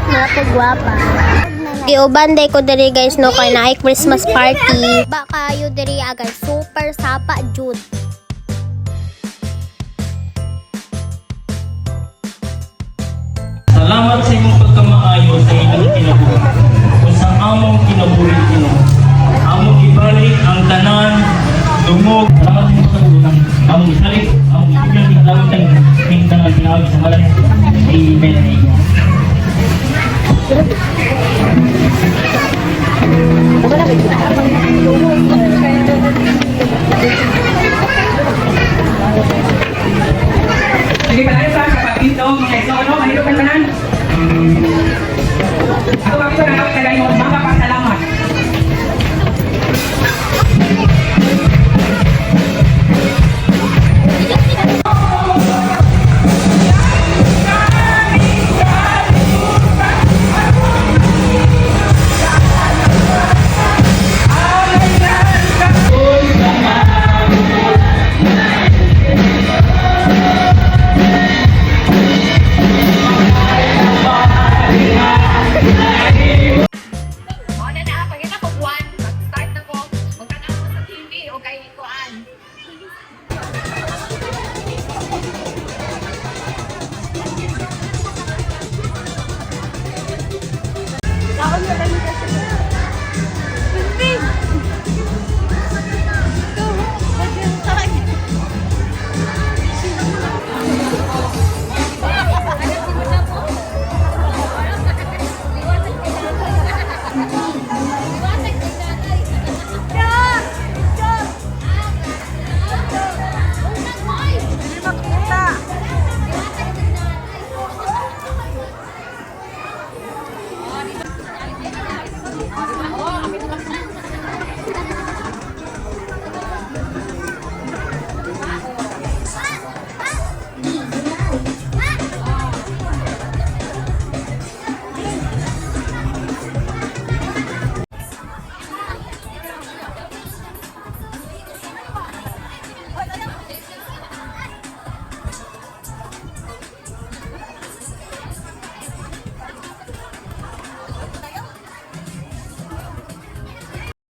Napagwapa. Giubanday ko diri guys no kay naay Christmas party. Ba kayo diri agay super sapa jud. Salamat sa imong pagkamaayo sa inyong kinabuhi. Kung sa among kinabuhi kino, among ibalik ang tanan, dungog. Salamat mo sa unang among isalik, among ibigyan ng tawag ng tanan tinawag sa ngalan. Amen. Sige pala sa kapatid to, mga iso, ano? Mahirap ka tanan. Ako bakit na nakakalain mo?